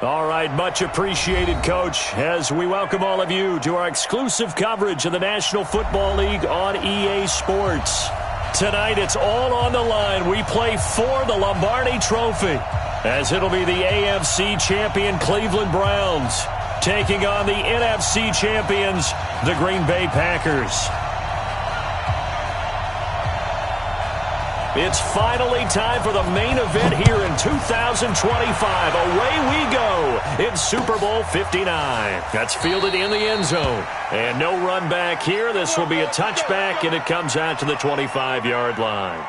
All right, much appreciated, Coach, as we welcome all of you to our exclusive coverage of the National Football League on EA Sports. Tonight, it's all on the line. We play for the Lombardi Trophy, as it'll be the AFC champion Cleveland Browns taking on the NFC champions, the Green Bay Packers. It's finally time for the main event here in 2025. Away we go in Super Bowl 59. That's fielded in the end zone. And no run back here. This will be a touchback, and it comes out to the 25-yard line.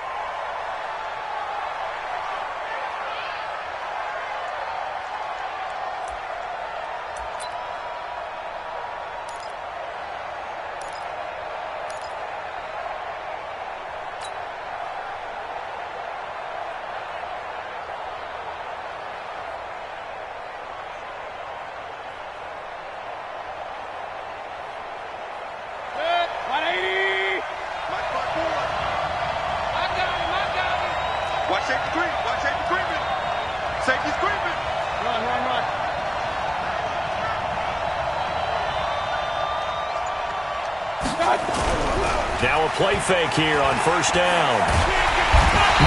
Now a play fake here on first down.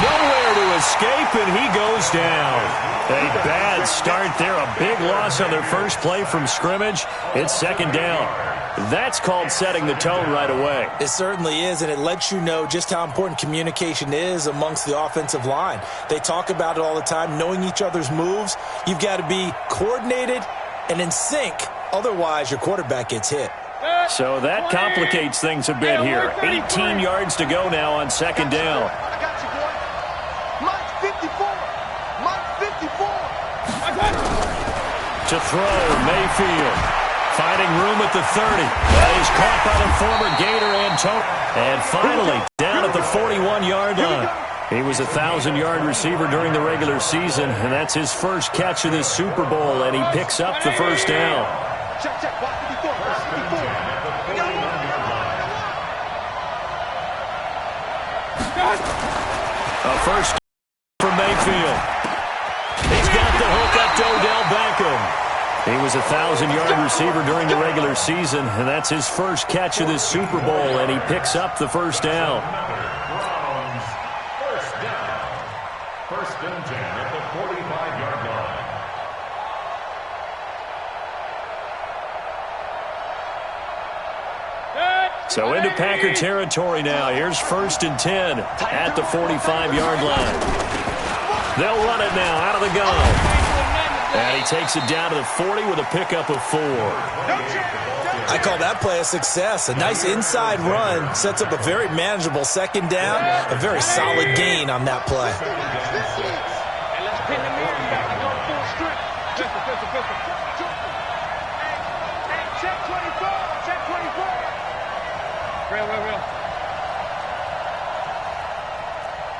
Nowhere to escape, and he goes down. A bad start there. A big loss on their first play from scrimmage. It's second down. That's called setting the tone right away. It certainly is, and it lets you know just how important communication is amongst the offensive line. They talk about it all the time, knowing each other's moves. You've got to be coordinated and in sync. Otherwise, your quarterback gets hit. So that complicates things a bit here. 18 yards to go now on second down. I got you, boy. Mike 54. Mike 54. To throw, Mayfield. Finding room at the 30. That is caught by the former Gator Antonio. And finally, down at the 41-yard line. He was a 1,000-yard receiver during the regular season, and that's his first catch of this Super Bowl, and he picks up the first down. Check, check. Watch 54. Watch 54. A first for Mayfield. He's got the hook up to Odell Beckham. He was a 1,000-yard receiver during the regular season, and that's his first catch of this Super Bowl, and he picks up the first down. First and 10 at the 45-yard line. So into Packer territory now. Here's first and 10 at the 45-yard line. They'll run it now out of the gun. And he takes it down to the 40 with a pickup of 4. I call that play a success. A nice inside run sets up a very manageable second down. A very solid gain on that play. Check 24. Check 24. Real.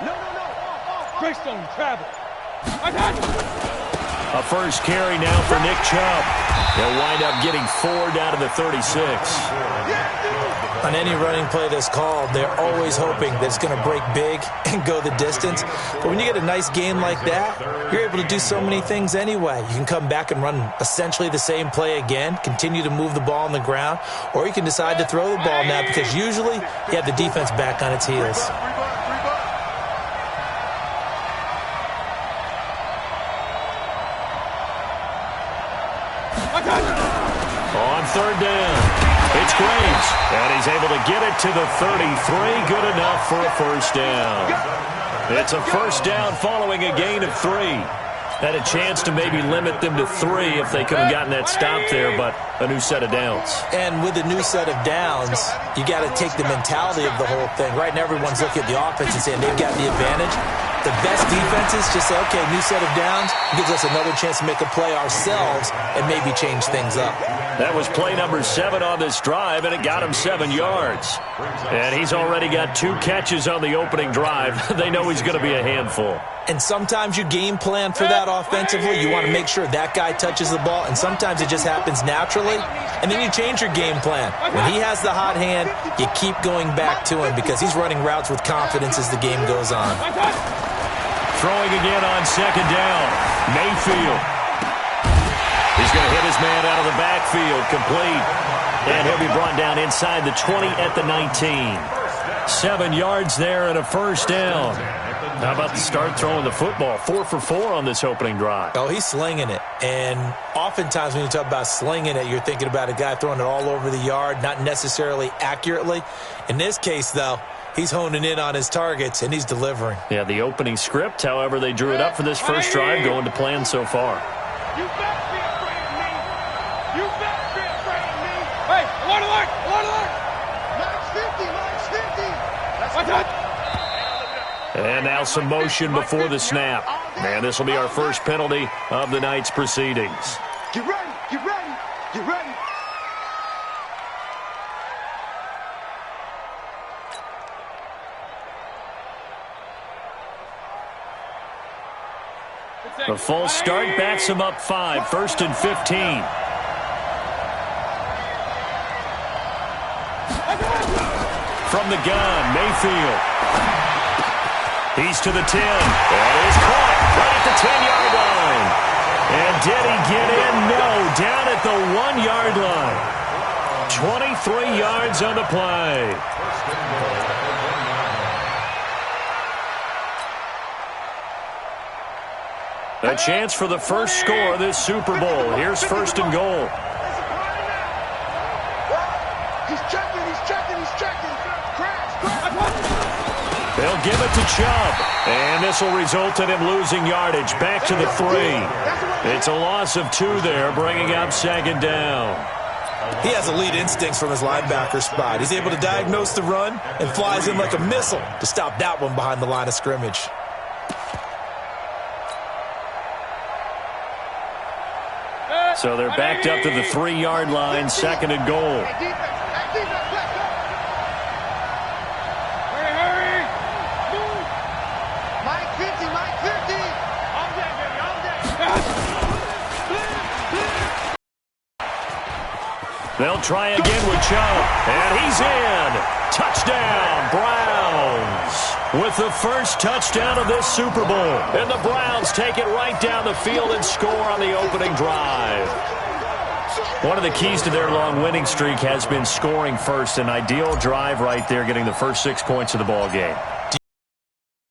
No. Off. Greystone travel. I got you. A first carry now for Nick Chubb. They'll wind up getting 4 down to the 36. On any running play that's called, they're always hoping that it's going to break big and go the distance. But when you get a nice game like that, you're able to do so many things anyway. You can come back and run essentially the same play again, continue to move the ball on the ground, or you can decide to throw the ball now because usually you have the defense back on its heels. On third down, it's Graves, and he's able to get it to the 33. Good enough for a first down. It's a first down following a gain of 3. Had a chance to maybe limit them to 3 if they could have gotten that stop there, but a new set of downs. And with a new set of downs, you got to take the mentality of the whole thing. Right now, everyone's looking at the offense and saying they've got the advantage. The best defenses just say, okay, new set of downs gives us another chance to make a play ourselves and maybe change things up. That was play number 7 on this drive, and it got him 7 yards. And he's already got 2 catches on the opening drive. They know he's going to be a handful. And sometimes you game plan for that offensively. You want to make sure that guy touches the ball, and sometimes it just happens naturally, and then you change your game plan. When he has the hot hand, you keep going back to him because he's running routes with confidence as the game goes on. Throwing again on second down. Mayfield. his man out of the backfield, complete. And he'll be brought down inside the 20 at the 19. 7 yards there and a first down. How about the start throwing the football? 4 for 4 on this opening drive. Oh, he's slinging it. And oftentimes when you talk about slinging it, you're thinking about a guy throwing it all over the yard, not necessarily accurately. In this case, though, he's honing in on his targets, and he's delivering. Yeah, the opening script, however, they drew it up for this first drive, going to plan so far. You better be afraid of me. You better be afraid of me. Hey, alert, alert, alert, alert. Max 50, Max 50. Watch out. And now some motion before the snap. And this will be our first penalty of the night's proceedings. Get ready, get ready, get ready. The false start backs him up 5, 1st and 15. From the gun, Mayfield. He's to the 10. And is caught right at the 10-yard line. And did he get in? No, down at the 1-yard line. 23 yards on the play. A chance for the first score of this Super Bowl. Here's 1st and goal. He's checking, he's checking, he's checking. They'll give it to Chubb. And this will result in him losing yardage. Back to the 3. It's a loss of 2 there, bringing up 2nd down. He has elite instincts from his linebacker spot. He's able to diagnose the run and flies in like a missile to stop that one behind the line of scrimmage. So they're backed up to the 3-yard line, 2nd and goal. Hurry, move. Mike 50, Mike 50. All day, baby, all day. They'll try again with Chubb. And he's in. Touchdown, Browns. With the first touchdown of this Super Bowl. And the Browns take it right down the field and score on the opening drive. One of the keys to their long winning streak has been scoring first. An ideal drive right there, getting the first 6 points of the ball game.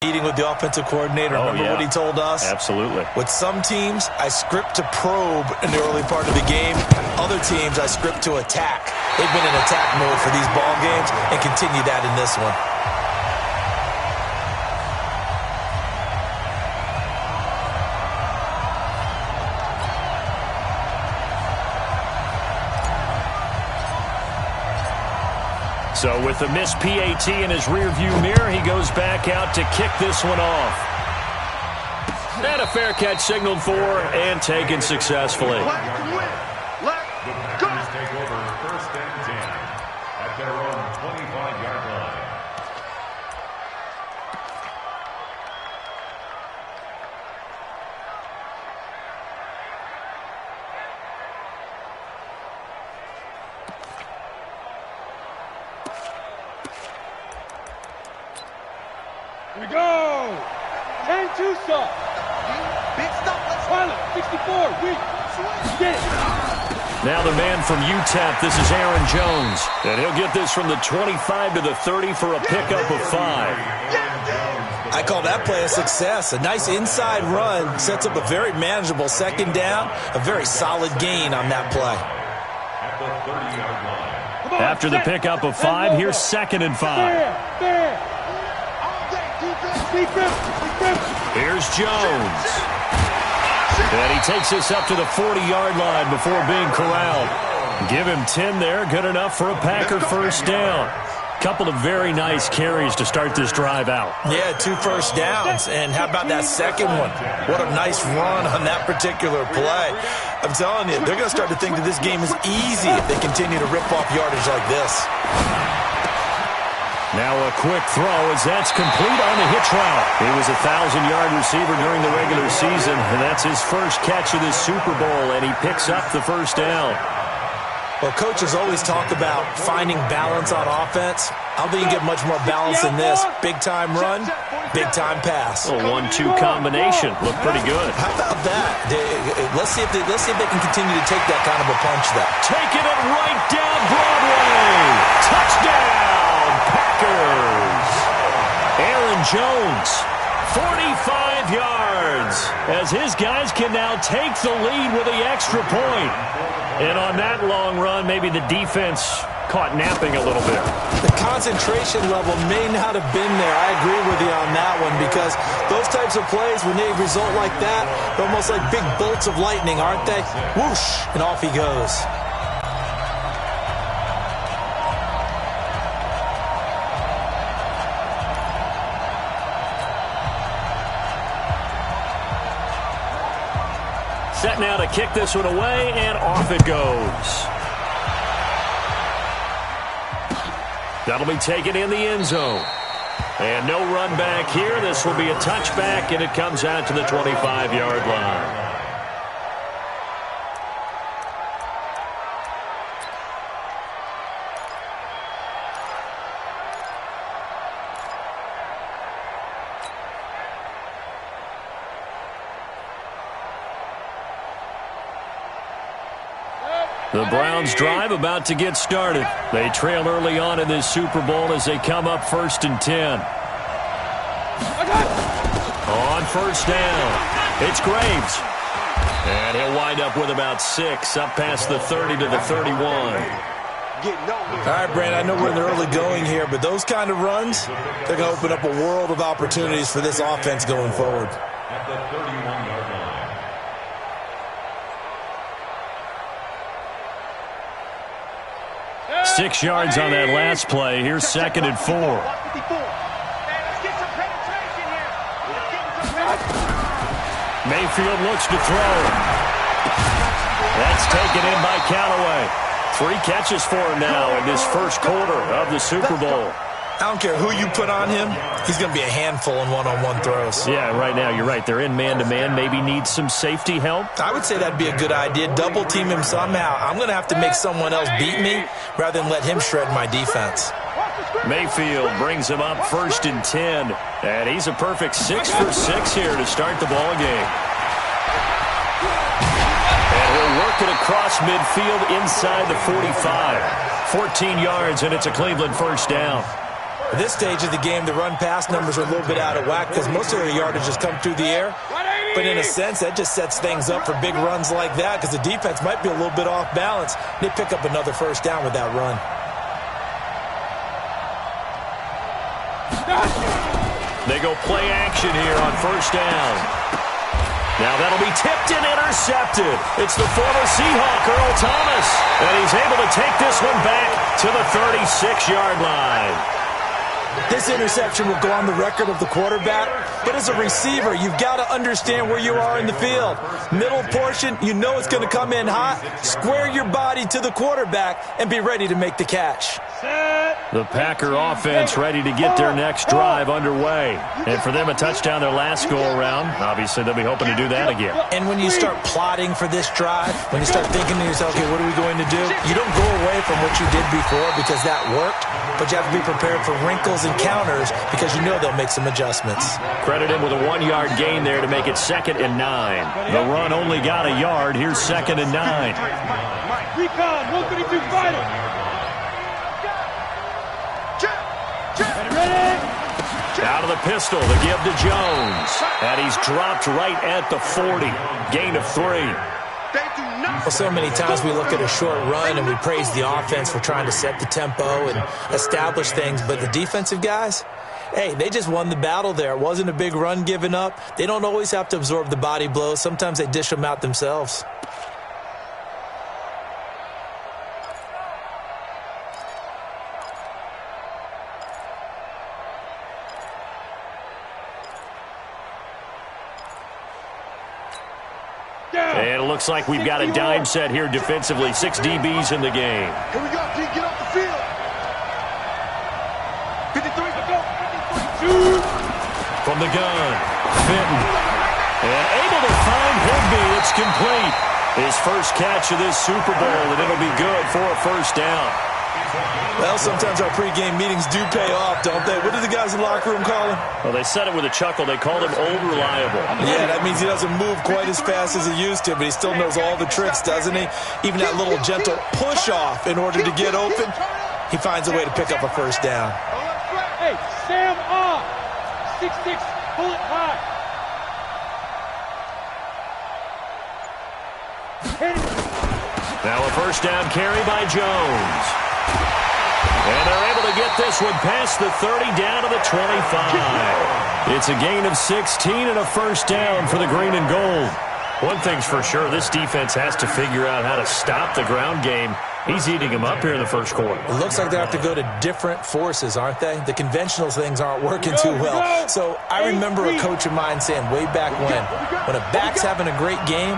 Meeting with the offensive coordinator. Remember what he told us? Absolutely. With some teams, I script to probe in the early part of the game. Other teams, I script to attack. They've been in attack mode for these ball games and continue that in this one. So with the missed PAT in his rearview mirror, he goes back out to kick this one off. And a fair catch signaled for and taken successfully. The Packers take over 1st and 10 at their own 25-yard line. Here we go. 10-2 stop. Big stop, let's Pilot, 64, weak. Get it. Now the man from UTEP, this is Aaron Jones. And he'll get this from the 25 to the 30 for a pickup of 5. I call that play a success. A nice inside run sets up a very manageable 2nd down. A very solid gain on that play. At the 30-yard line. After the pickup of 5, here's 2nd and 5. There. Here's Jones. And he takes this up to the 40-yard line before being corralled. Give him 10 there, good enough for a Packer first down. Couple of very nice carries to start this drive out. Yeah, 2 first downs. And how about that second one? What a nice run on that particular play. I'm telling you, they're going to start to think that this game is easy if they continue to rip off yardage like this. Now a quick throw as that's complete on the hitch route. He was a 1,000-yard receiver during the regular season, and that's his first catch of this Super Bowl, and he picks up the first down. Well, coaches always talk about finding balance on offense. I don't think you get much more balance than this. Big-time run, big-time pass. A 1-2 combination. Looked pretty good. How about that? Let's see if they can continue to take that kind of a punch there. Taking it right down Broadway. Touchdown, Packers. Aaron Jones, 45 yards, as his guys can now take the lead with the extra point. And on that long run, maybe the defense caught napping a little bit. The concentration level may not have been there. I agree with you on that one, because those types of plays, when they result like that, they're almost like big bolts of lightning, aren't they? Whoosh, and off he goes. Set now to kick this one away, and off it goes. That'll be taken in the end zone. And no run back here. This will be a touchback, and it comes out to the 25-yard line. The Browns drive about to get started. They trail early on in this Super Bowl as they come up 1st and 10. On first down, it's Graves. And he'll wind up with about 6, up past the 30 to the 31. All right, Brandon, I know we're in the early going here, but those kind of runs, they're going to open up a world of opportunities for this offense going forward. At the 31-yard line. 6 yards on that last play. Here's 2nd and 4. Mayfield looks to throw. That's taken in by Callaway. 3 catches for him now in this first quarter of the Super Bowl. I don't care who you put on him, he's going to be a handful in one-on-one throws. Yeah, right now, you're right. They're in man-to-man. Maybe needs some safety help. I would say that'd be a good idea. Double-team him somehow. I'm going to have to make someone else beat me rather than let him shred my defense. Mayfield brings him up 1st and 10. And he's a perfect 6 for 6 here to start the ball game. And he'll work it across midfield inside the 45. 14 yards, and it's a Cleveland first down. At this stage of the game, the run-pass numbers are a little bit out of whack because most of their yardage has come through the air. But in a sense, that just sets things up for big runs like that because the defense might be a little bit off balance. They pick up another first down with that run. They go play action here on first down. Now that'll be tipped and intercepted. It's the former Seahawk, Earl Thomas. And he's able to take this one back to the 36-yard line. This interception will go on the record of the quarterback, but as a receiver, you've got to understand where you are in the field. Middle portion, you know it's going to come in hot. Square your body to the quarterback and be ready to make the catch. The Packer offense ready to get their next drive underway. And for them, a touchdown their last go-around. Obviously, they'll be hoping to do that again. And when you start plotting for this drive, when you start thinking to yourself, okay, what are we going to do? You don't go away from what you did before because that worked, but you have to be prepared for wrinkles and counters because you know they'll make some adjustments. Credit him with a 1-yard gain there to make it 2nd and 9. The run only got a yard. Here's 2nd and 9. Recon, 132 final. Out of the pistol, the give to Jones. And he's dropped right at the 40. Gain of 3. Well, so many times we look at a short run and we praise the offense for trying to set the tempo and establish things, but the defensive guys, hey, they just won the battle there. It wasn't a big run given up. They don't always have to absorb the body blows. Sometimes they dish them out themselves. And it looks like we've got a dime set here defensively. 6 DBs in the game. Here we go, T. Get off the field. 53, go. 52. From the gun, Fenton. And able to find Higby. It's complete. His first catch of this Super Bowl, and it'll be good for a first down. Well, sometimes our pregame meetings do pay off, don't they? What do the guys in the locker room call him? Well, they said it with a chuckle. They called him Old Reliable. Yeah, that means he doesn't move quite as fast as he used to, but he still knows all the tricks, doesn't he? Even that little gentle push-off in order to get open, he finds a way to pick up a first down. Hey, Sam off. 6'6", pull it high. Now a first down carry by Jones. And they're able to get this one past the 30 down to the 25. It's a gain of 16 and a first down for the green and gold. One thing's for sure, this defense has to figure out how to stop the ground game. He's eating them up here in the first quarter. It looks like they have to go to different forces, aren't they? The conventional things aren't working too well. So I remember a coach of mine saying way back when a back's having a great game,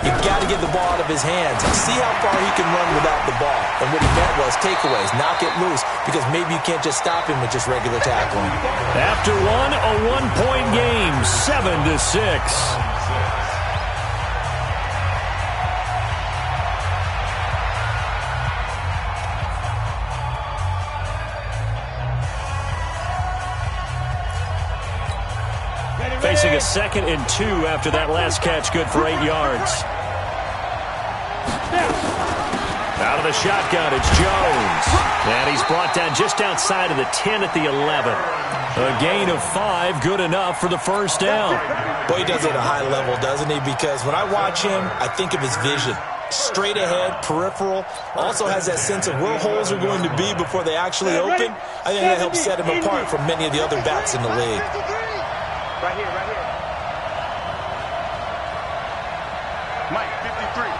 you've got to get the ball out of his hands. See how far he can run without the ball. And what he meant was takeaways, knock it loose, because maybe you can't just stop him with just regular tackling. After one, a one-point game, 7-6. Facing a 2nd and 2 after that last catch, good for 8 yards. Out of the shotgun, it's Jones. And he's brought down just outside of the 10 at the 11. A gain of 5, good enough for the first down. Boy, he does it at a high level, doesn't he? Because when I watch him, I think of his vision. Straight ahead, peripheral, also has that sense of where holes are going to be before they actually open. I think that helps set him apart from many of the other backs in the league. Right here, right here. Mike, 53.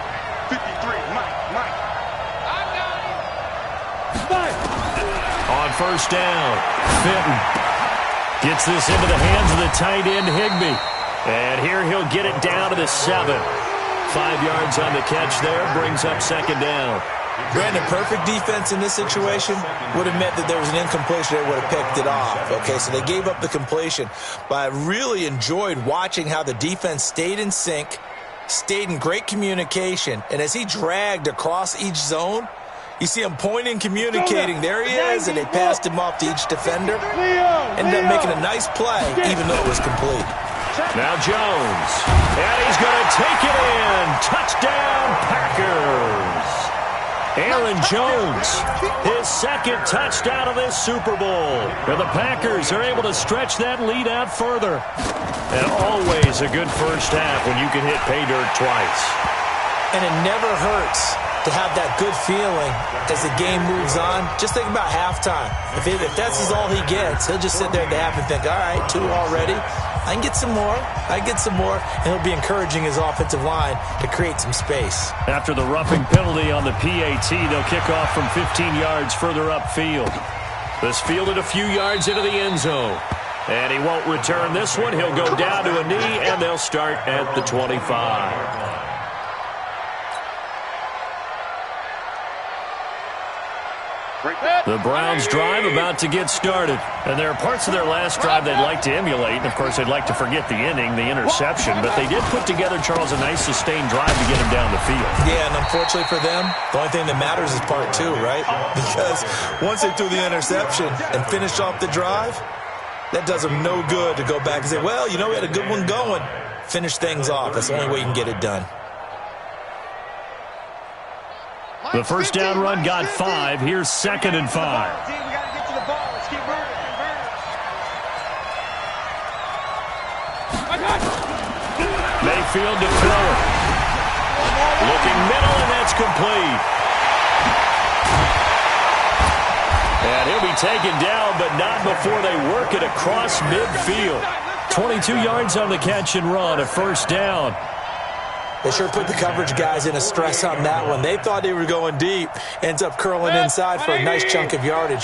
53, Mike. I got him. On first down, Fenton gets this into the hands of the tight end, Higbee. And here he'll get it down to the 7. 5 yards on the catch there, brings up second down. Brandon, perfect defense in this situation would have meant that there was an incompletion. They would have picked it off. Okay, so they gave up the completion. But I really enjoyed watching how the defense stayed in sync, stayed in great communication, and as he dragged across each zone, you see him pointing, communicating. There he is, and they passed him off to each defender. Ended up making a nice play, even though it was complete. Now Jones, and he's going to take it in. Touchdown, Packers. Aaron Jones, his 2nd touchdown of this Super Bowl. And the Packers are able to stretch that lead out further. And always a good first half when you can hit pay dirt twice. And it never hurts to have that good feeling as the game moves on. Just think about halftime. If that's all he gets, he'll just sit there at the half and think, all right, 2 already. I can get some more. And he'll be encouraging his offensive line to create some space. After the roughing penalty on the PAT, they'll kick off from 15 yards further upfield. This fielded a few yards into the end zone. And he won't return this one. He'll go down to a knee, and they'll start at the 25. The Browns drive about to get started. And there are parts of their last drive they'd like to emulate. And, of course, they'd like to forget the inning, the interception. But they did put together, Charles, a nice sustained drive to get him down the field. Yeah, and unfortunately for them, the only thing that matters is part 2, right? Because once they threw the interception and finished off the drive, that does them no good to go back and say, well, you know, we had a good one going. Finish things off. That's the only way you can get it done. The first down run got 5. Here's 2nd and 5. We got to get to the ball. Let's keep moving. Mayfield to throw it. Looking middle, and that's complete. And he'll be taken down, but not before they work it across midfield. 22 yards on the catch and run, a first down. They sure put the coverage guys in a stress on that one. They thought they were going deep. Ends up curling inside for a nice chunk of yardage.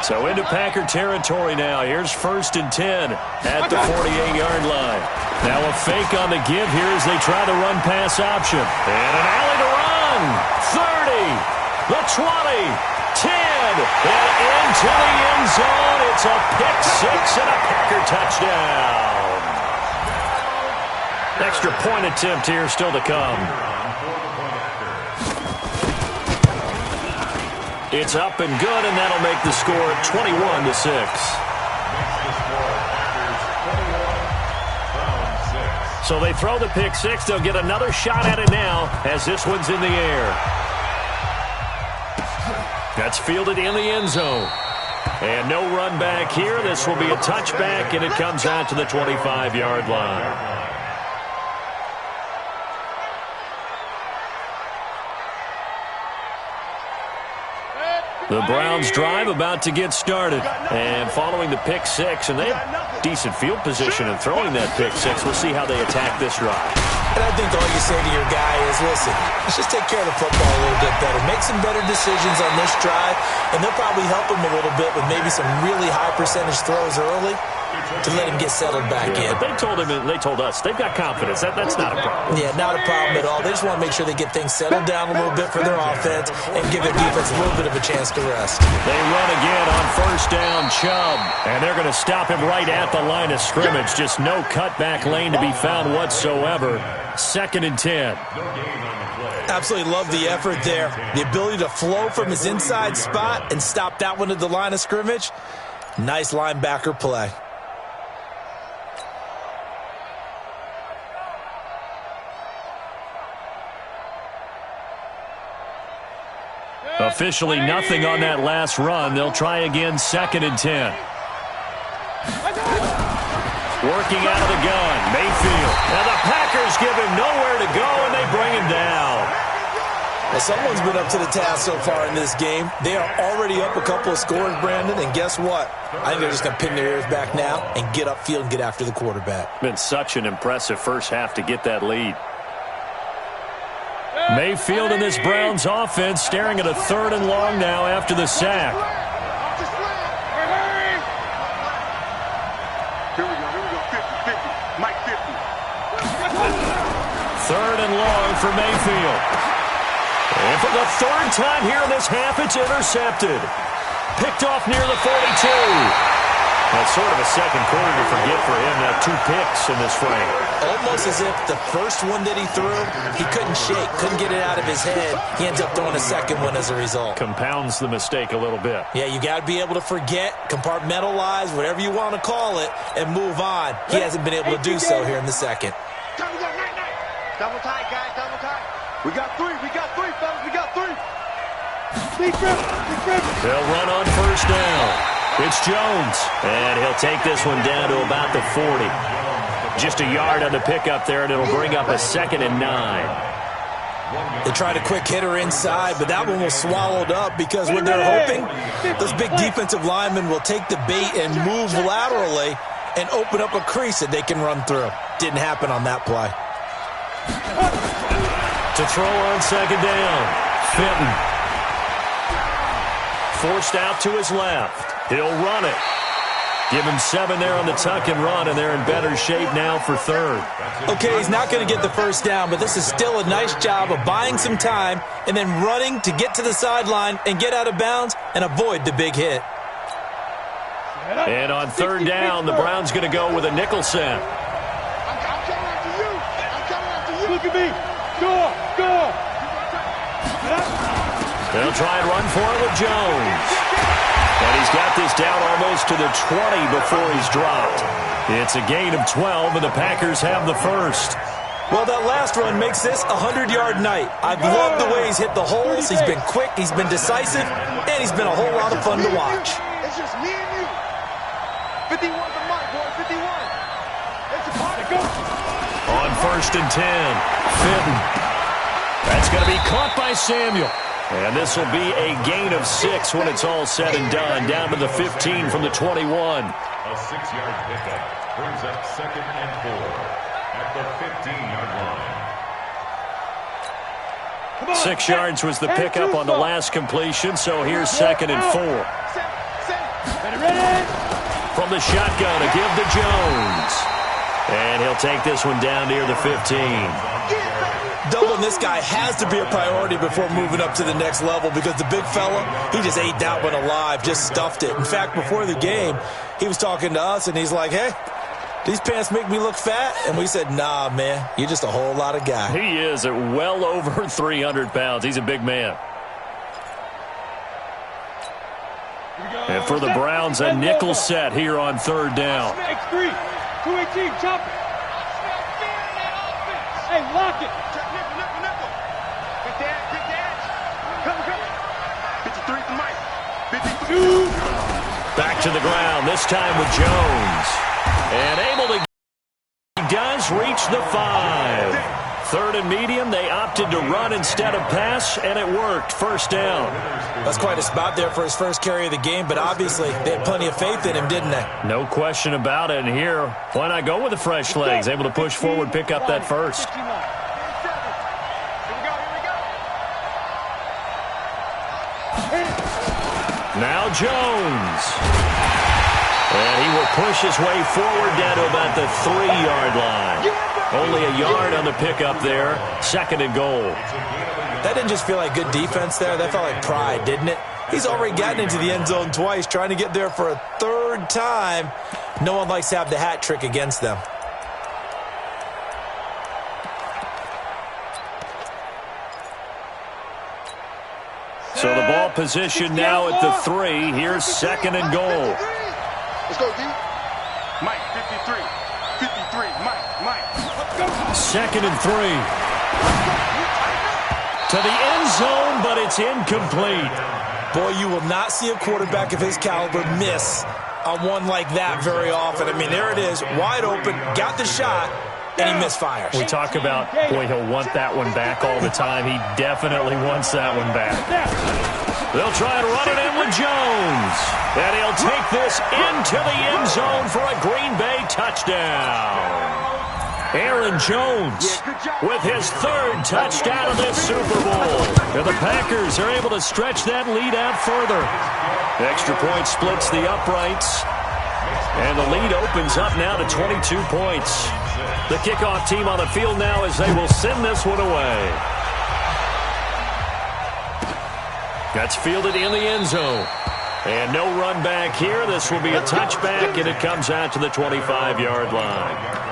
So into Packer territory now. Here's 1st and 10 at the 48-yard line. Now a fake on the give here as they try the run-pass option. And an alley to run. 30, the 20, 10, and into the end zone. It's a pick 6 and a Packer touchdown. Extra point attempt here still to come. It's up and good, and that'll make the score 21-6. So they throw the pick six. They'll get another shot at it now as this one's in the air. That's fielded in the end zone. And no run back here. This will be a touchback, and it comes out to the 25-yard line. The Browns drive about to get started. And following the pick six, and they have decent field position in throwing that pick six. We'll see how they attack this drive. And I think all you say to your guy is, listen, let's just take care of the football a little bit better. Make some better decisions on this drive, and they'll probably help him a little bit with maybe some really high percentage throws early to let him get settled back in. But they told us they've got confidence. That's not a problem. Yeah, not a problem at all. They just want to make sure they get things settled down a little bit for their offense and give their defense a little bit of a chance to rest. They run again on first down, Chubb. And they're going to stop him right at the line of scrimmage. Just no cutback lane to be found whatsoever. 2nd and 10. Absolutely love the effort there. The ability to flow from his inside spot and stop that one at the line of scrimmage. Nice linebacker play. Officially nothing on that last run. They'll try again, 2nd and 10. Working out of the gun, Mayfield. Now the Packers give him nowhere to go, and they bring him down. Well, someone's been up to the task so far in this game. They are already up a couple of scores, Brandon, and guess what? I think they're just going to pin their ears back now and get upfield and get after the quarterback. Been such an impressive first half to get that lead. Mayfield in this Browns offense staring at a 3rd and long now after the sack. Here we go, 50-50. Mike 50. 3rd and long for Mayfield. And for the 3rd time here in this half, it's intercepted. Picked off near the 42. That's sort of a second quarter to forget for him. Now 2 picks in this frame. Almost as if the first one that he threw, he couldn't shake, couldn't get it out of his head. He ends up throwing a second one as a result. Compounds the mistake a little bit. Yeah, you got to be able to forget, compartmentalize, whatever you want to call it, and move on. He hasn't been able to do so here in the second. Double tight, guys, double tight. We got 3, fellas, we got 3. They'll run on first down. It's Jones, and he'll take this one down to about the 40. Just a yard on the pickup there, and it'll bring up a 2nd and 9. They tried a quick hitter inside, but that one was swallowed up because when they're hoping, those big defensive linemen will take the bait and move laterally and open up a crease that they can run through. Didn't happen on that play. To throw on 2nd down, Fenton. Forced out to his left. He'll run it. Give him 7 there on the tuck and run, and they're in better shape now for 3rd. Okay, he's not going to get the first down, but this is still a nice job of buying some time and then running to get to the sideline and get out of bounds and avoid the big hit. And on 3rd down, the Browns going to go with a nickel set. I'm coming after you. I'm coming after you. Look at me. Go. They'll try and run for it with Jones. And he's got this down almost to the 20 before he's dropped. It's a gain of 12, and the Packers have the first. Well, that last run makes this a 100-yard night. I've loved the way he's hit the holes. He's been quick, he's been decisive, and he's been a whole lot of fun to watch. It's just me and you. 51 the mark, boy, 51. It's a party. Go. On 1st and 10, Fenton. That's going to be caught by Samuel. And this will be a gain of 6 when it's all said and done. Down to the 15 from the 21. A 6-yard pickup brings up 2nd and 4 at the 15-yard line. 6 yards was the pickup on the last completion, so here's 2nd and 4. From the shotgun, a give to Jones. And he'll take this one down near the 15. Doubling this guy has to be a priority before moving up to the next level because the big fella, he just ate that one alive, just stuffed it. In fact, before the game, he was talking to us, and he's like, hey, these pants make me look fat. And we said, nah, man, you're just a whole lot of guy. He is at well over 300 pounds. He's a big man. And for the Browns, a nickel set here on 3rd down. X3, 218, chop it. Hey, lock it. Nickel. Get that. Come. 53 to Mike. 52. Back to the ground, this time with Jones. And able to, he does reach the 5. 3rd and medium, they opted to run instead of pass, and it worked. 1st down. That's quite a spot there for his first carry of the game, but obviously they had plenty of faith in him, didn't they? No question about it. And here, why not go with the fresh legs? Able to push forward, pick up that first. Now Jones. And he will push his way forward down to about the 3-yard line. Only a yard on the pickup there. 2nd and goal. That didn't just feel like good defense there. That felt like pride, didn't it? He's already gotten into the end zone twice, trying to get there for a 3rd time. No one likes to have the hat trick against them. So the ball position now at the 3. Here's 2nd and goal. Let's go, D. Mike, 53. 53. Mike. 2nd and 3. To the end zone, but it's incomplete. Boy, you will not see a quarterback of his caliber miss on one like that very often. I mean, there it is, wide open, got the shot, and he misfires. We talk about, boy, he'll want that one back all the time. He definitely wants that one back. They'll try and run it in with Jones. And he'll take this into the end zone for a Green Bay touchdown. Aaron Jones with his 3rd touchdown of this Super Bowl. And the Packers are able to stretch that lead out further. Extra point splits the uprights. And the lead opens up now to 22 points. The kickoff team on the field now as they will send this one away. That's fielded in the end zone. And no run back here. This will be a touchback, and it comes out to the 25-yard line.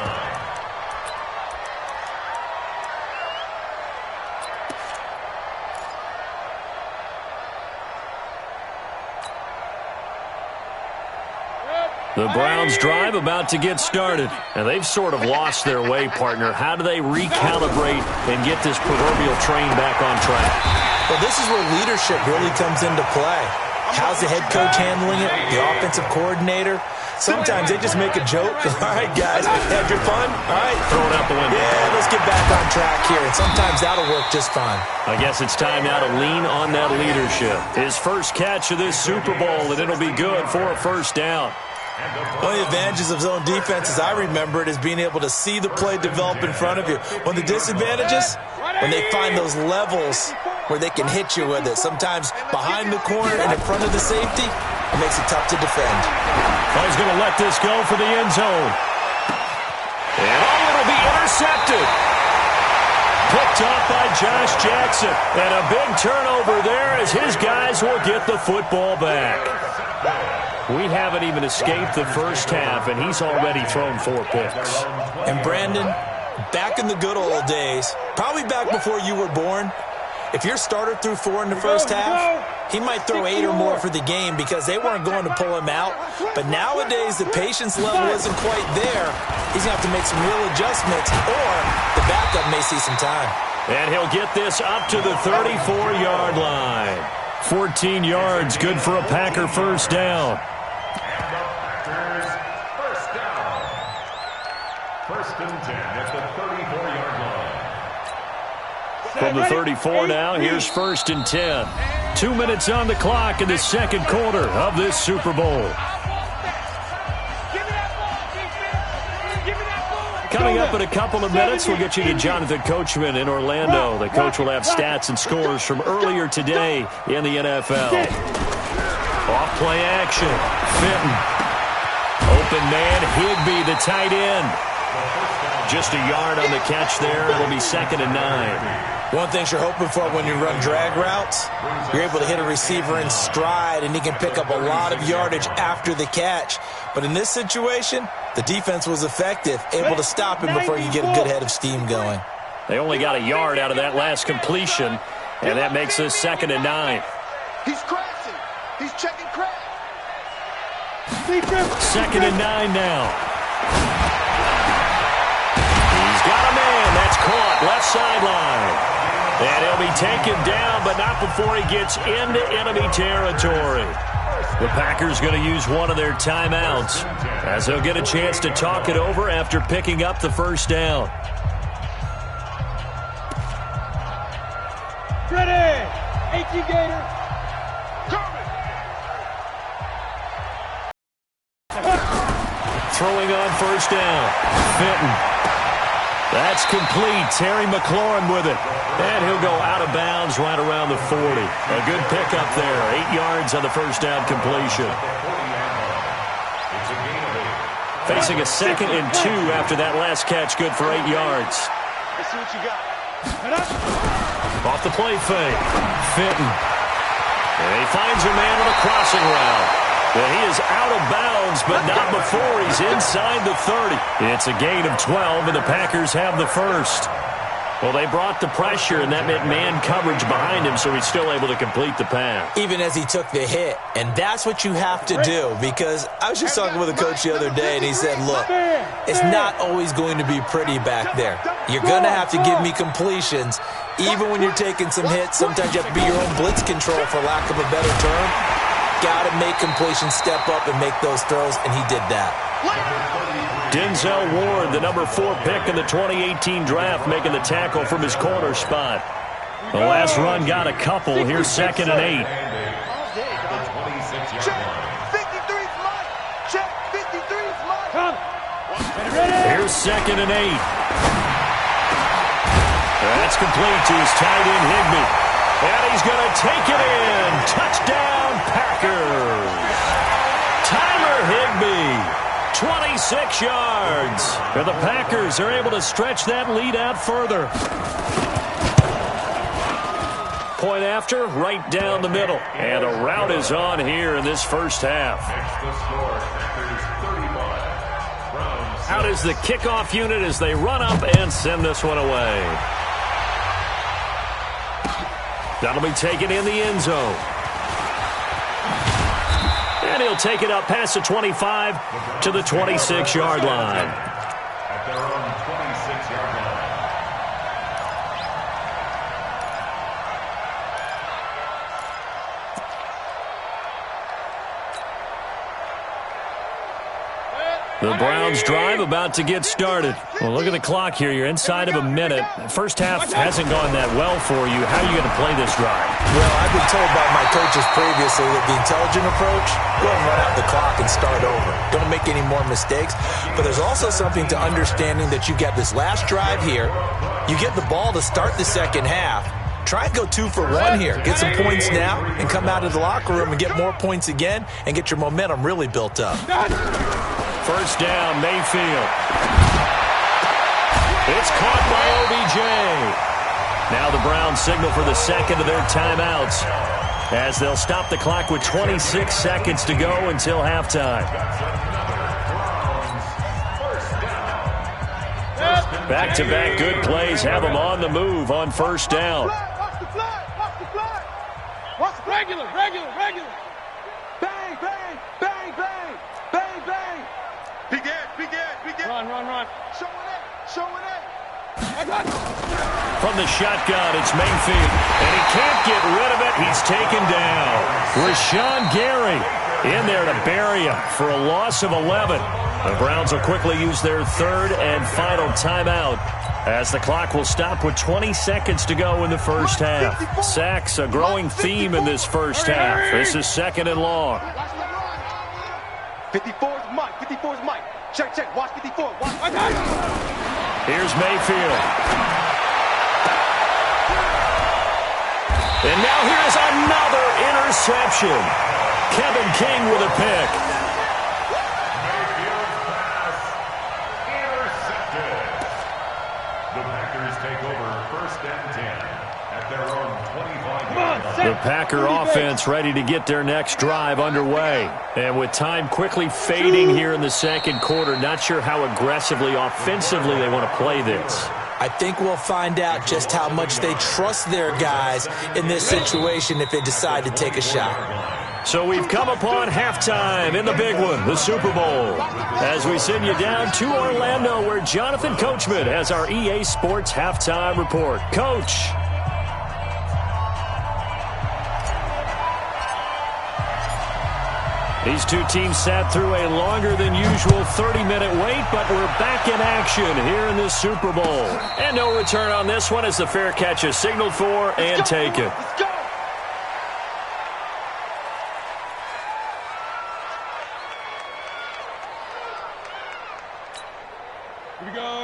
The Browns drive about to get started. And they've sort of lost their way, partner. How do they recalibrate and get this proverbial train back on track? Well, this is where leadership really comes into play. How's the head coach handling it? The offensive coordinator? Sometimes they just make a joke. All right, guys, had your fun? All right. Throw it out the window. Yeah, let's get back on track here. And sometimes that'll work just fine. I guess it's time now to lean on that leadership. His first catch of this Super Bowl, and it'll be good for a 1st down. One of the advantages of zone defense, as I remember it, is being able to see the play develop in front of you. One of the disadvantages, when they find those levels where they can hit you with it. Sometimes behind the corner and in front of the safety, it makes it tough to defend. Well, he's going to let this go for the end zone. And it'll be intercepted. Picked off by Josh Jackson. And a big turnover there as his guys will get the football back. We haven't even escaped the first half, and he's already thrown 4 picks. And Brandon, back in the good old days, probably back before you were born, if your starter threw 4 in the first half, he might throw 8 or more for the game because they weren't going to pull him out. But nowadays, the patience level isn't quite there. He's going to have to make some real adjustments, or the backup may see some time. And he'll get this up to the 34-yard line. 14 yards, good for a Packer 1st down. First and 10 at the 34-yard line. From the 34 now, here's 1st and 10. 2 minutes on the clock in the 2nd quarter of this Super Bowl. Coming up in a couple of minutes, we'll get you to Jonathan Coachman in Orlando. The coach will have stats and scores from earlier today in the NFL. Off play action. Fitton. Open man, Higbee, the tight end. Just a yard on the catch there. It'll be 2nd and 9. One thing you're hoping for when you run drag routes, you're able to hit a receiver in stride, and he can pick up a lot of yardage after the catch. But in this situation, the defense was effective, able to stop him before you get a good head of steam going. They only got a yard out of that last completion, and that makes this 2nd and 9. He's crashing. He's checking crash. 2nd and 9 now. He's got a man. That's caught. Left sideline. And he'll be taken down, but not before he gets into enemy territory. The Packers going to use one of their timeouts, as they'll get a chance to talk it over after picking up the first down. Ready! 18 Gator. Throwing on first down. Fenton. That's complete. Terry McLaurin with it. And he'll go out of bounds right around the 40. A good pickup there. 8 yards on the first down completion. Facing a 2nd and 2 after that last catch. Good for 8 yards. Let's see what you got. Off the play fake. Fenton. And he finds a man on a crossing route. Well, he is out of bounds, but not before he's inside the 30. It's a gain of 12, and the Packers have the first. Well, they brought the pressure, and that meant man coverage behind him, so he's still able to complete the pass. Even as he took the hit, and that's what you have to do, because I was just talking with a coach the other day, and he said, look, it's not always going to be pretty back there. You're going to have to give me completions. Even when you're taking some hits, sometimes you have to be your own blitz control, for lack of a better term. Got to make completions, step up, and make those throws, and he did that. Denzel Ward, the number 4 pick in the 2018 draft, making the tackle from his corner spot. The last run got a couple. Here's 2nd and 8. Check. 53's mine. Check. 53's mine. Here's 2nd and 8. That's complete to his tight end, Higbee. And he's going to take it in. Touchdown, Packers. Tyler Higbee, 26 yards. And the Packers are able to stretch that lead out further. Point after, right down the middle. And a rout is on here in this first half. Out is the kickoff unit as they run up and send this one away. That'll be taken in the end zone. And he'll take it up past the 25 to the 26-yard line. At their own 26-yard line. The Browns drive about to get started. Well, look at the clock here. You're inside of a minute. First half hasn't gone that well for you. How are you going to play this drive? Well, I've been told by my coaches previously that the intelligent approach, go ahead and run out the clock and start over. Don't make any more mistakes. But there's also something to understanding that you get this last drive here. You get the ball to start the second half. Try and go 2 for 1 here. Get some points now and come out of the locker room and get more points again and get your momentum really built up. First down, Mayfield. It's caught by OBJ. Now the Browns signal for the second of their timeouts, as they'll stop the clock with 26 seconds to go until halftime. Back-to-back good plays have them on the move on first down. Watch the flag! Watch the flag! Watch regular! Bang, bang, bang, bang, bang, bang. Begin. Run. Showing it. From the shotgun, it's Mayfield, and he can't get rid of it. He's taken down. Rashawn Gary in there to bury him for a loss of 11. The Browns will quickly use their third and final timeout, as the clock will stop with 20 seconds to go in the first half. Sacks, a growing theme in this first half. This is 2nd and long. 54's Mike. 54's Mike. Check. Watch 54. Watch. Here's Mayfield. And now here's another interception. Kevin King with a pick. first and 10 at their own 25-yard line. The Packer offense ready to get their next drive underway. And with time quickly fading here in the second quarter, not sure how aggressively, offensively they want to play this. I think we'll find out just how much they trust their guys in this situation if they decide to take a shot. So we've come upon halftime in the big one, the Super Bowl. As we send you down to Orlando, where Jonathan Coachman has our EA Sports halftime report. Coach. These two teams sat through a longer than usual 30-minute wait, but we're back in action here in this Super Bowl. And no return on this one as the fair catch is signaled for and taken. Let's go.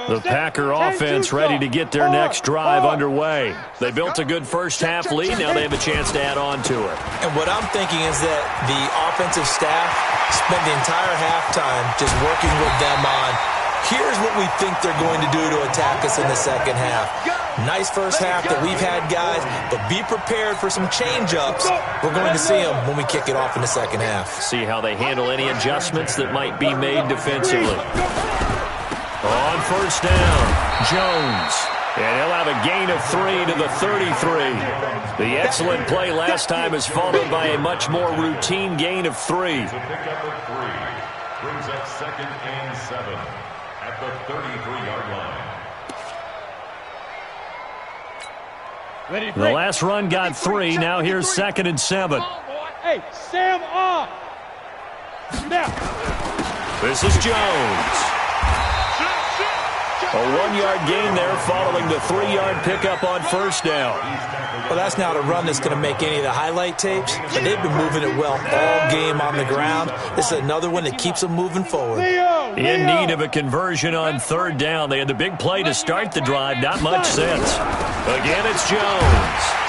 The Packer offense ready to get their next drive underway. They built a good first-half lead. Now they have a chance to add on to it. And what I'm thinking is that the offensive staff spent the entire halftime just working with them on, here's what we think they're going to do to attack us in the second half. Nice first half that we've had, guys, but be prepared for some change-ups. We're going to see them when we kick it off in the second half. See how they handle any adjustments that might be made defensively. On first down, Jones. And he'll have a gain of 3 to the 33. The excellent play last time is followed by a much more routine gain of 3. To pick up at 3. Brings up second and 7 at the 33-yard line. The last run got 3. Now here's second and 7. Hey, Sam off. Now. This is Jones. A 1-yard gain there following the 3-yard pickup on first down. Well, that's not a run that's going to make any of the highlight tapes, but they've been moving it well all game on the ground. This is another one that keeps them moving forward. In need of a conversion on third down. They had the big play to start the drive. Not much sense. Again, it's Jones.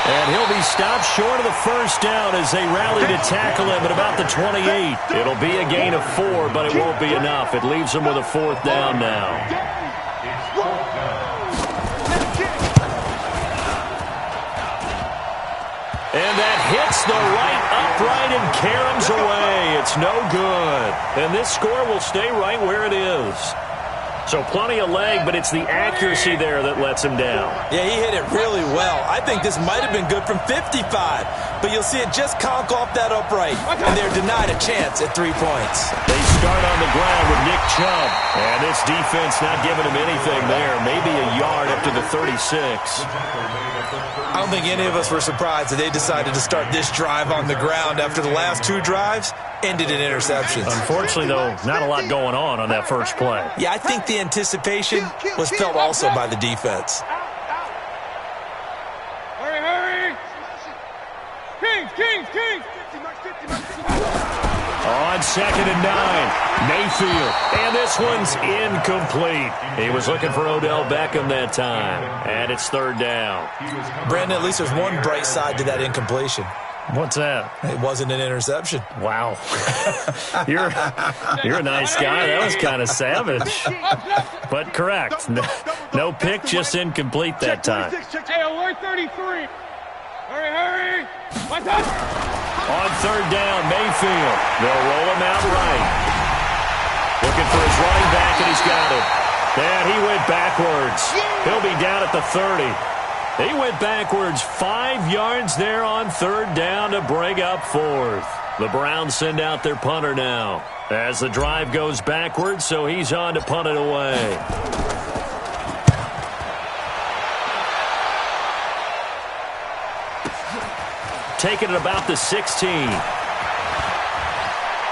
And he'll be stopped short of the first down as they rally to tackle him at about the 28. It'll be a gain of 4, but it won't be enough. It leaves them with a fourth down now. And that hits the right upright and caroms away. It's no good. And this score will stay right where it is. So plenty of leg, but it's the accuracy there that lets him down. Yeah, he hit it really well. I think this might have been good from 55, but you'll see it just conk off that upright, and they're denied a chance at 3 points. They start on the ground with Nick Chubb, and this defense not giving him anything there. Maybe a yard up to the 36. I don't think any of us were surprised that they decided to start this drive on the ground after the last 2 drives ended in interceptions. Unfortunately, though, not a lot going on that first play. Yeah, I think the anticipation was felt also by the defense. Hurry. Kings. On second and 9, Mayfield. And this one's incomplete. He was looking for Odell Beckham that time. And it's third down. Brandon, at least there's one bright side to that incompletion. What's that? It wasn't an interception. Wow. You're a nice guy. That was kind of savage. But correct. No pick, just incomplete that time. Hey, alert 33. Hurry. What's up? On third down, Mayfield. They'll roll him out right. Looking for his running back, and he's got it. And he went backwards. He'll be down at the 30. He went backwards 5 yards there on third down to bring up fourth. The Browns send out their punter now as the drive goes backwards, so he's on to punt it away. Taking it about the 16.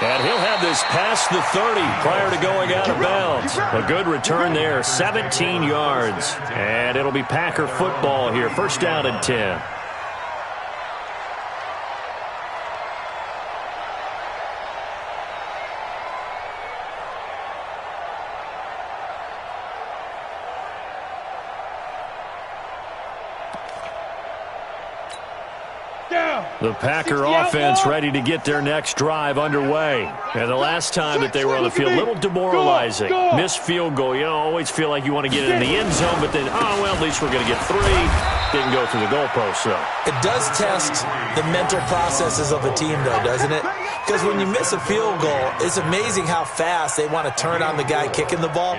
And he'll have this past the 30 prior to going out of bounds. A good return there, 17 yards. And it'll be Packer football here, first down and 10. The Packer offense ready to get their next drive underway. And the last time that they were on the field, a little demoralizing. Missed field goal. You always feel like you want to get it in the end zone, but then, oh, well, at least we're going to get 3. Didn't go through the goalpost, though. It does test the mental processes of a team, though, doesn't it? Because when you miss a field goal, it's amazing how fast they want to turn on the guy kicking the ball.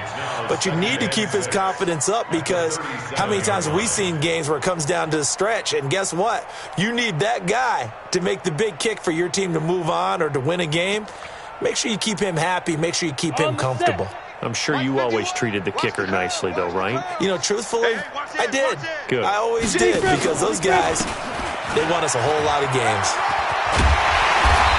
But you need to keep his confidence up, because how many times have we seen games where it comes down to the stretch? And guess what? You need that guy to make the big kick for your team to move on or to win a game. Make sure you keep him happy. Make sure you keep him comfortable. I'm sure you always treated the kicker nicely, though, right? You know, truthfully, I did. Good. I always did, because those guys, they won us a whole lot of games.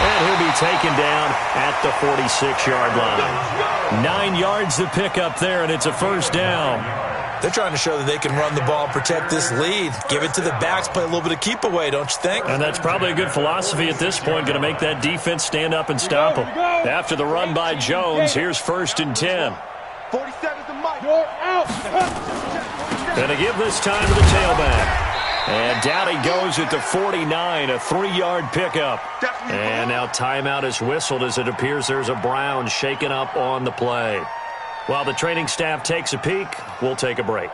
And he'll be taken down at the 46-yard line. 9 yards to pick up there, and it's a first down. They're trying to show that they can run the ball and protect this lead. Give it to the backs, play a little bit of keep away, don't you think? And that's probably a good philosophy at this point, going to make that defense stand up and stop them. After the run by Jones, here's 1st and 10. 47's the mic. You're out. Going to give this time to the tailback. And down he goes at the 49, a 3-yard pickup. And now timeout is whistled as it appears there's a Brown shaken up on the play. While the training staff takes a peek, we'll take a break.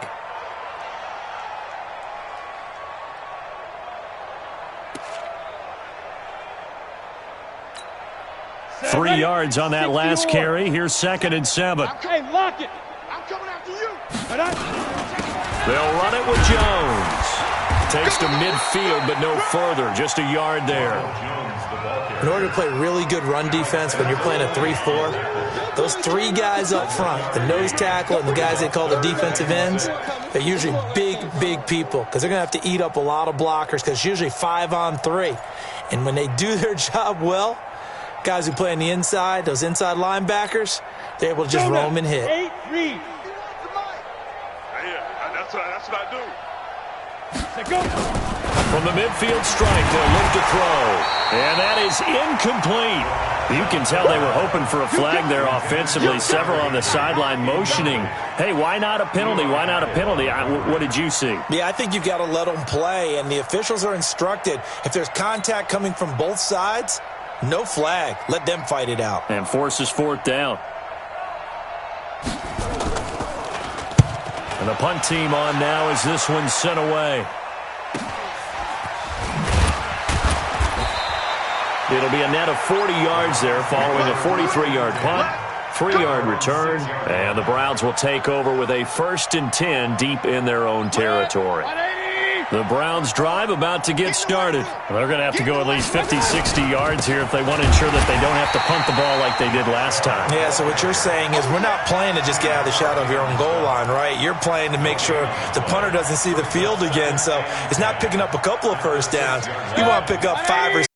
Three yards on that last carry. Here's 2nd and 7. Hey, lock it. I'm coming after you. They'll run it with Jones. Takes to midfield, but no further. Just a yard there. In order to play really good run defense when you're playing a 3-4, those 3 guys up front, the nose tackle and the guys they call the defensive ends, they're usually big, big people, because they're going to have to eat up a lot of blockers, because it's usually 5 on 3. And when they do their job well, guys who play on the inside, those inside linebackers, they're able to just roam and hit. Read. That's what I do. From the midfield strike, they'll look to throw. And that is incomplete. You can tell they were hoping for a flag there offensively. Several on the sideline motioning, hey, why not a penalty? Why not a penalty? What did you see? Yeah, I think you've got to let them play, and the officials are instructed, if there's contact coming from both sides, no flag. Let them fight it out. And forces 4th down. And the punt team on now as this one's sent away. It'll be a net of 40 yards there following a 43-yard punt, 3-yard return, and the Browns will take over with a 1st and 10 deep in their own territory. The Browns drive about to get started. They're going to have to go at least 50, 60 yards here if they want to ensure that they don't have to punt the ball like they did last time. Yeah, so what you're saying is we're not playing to just get out of the shadow of your own goal line, right? You're playing to make sure the punter doesn't see the field again, so it's not picking up a couple of first downs. You want to pick up 5 or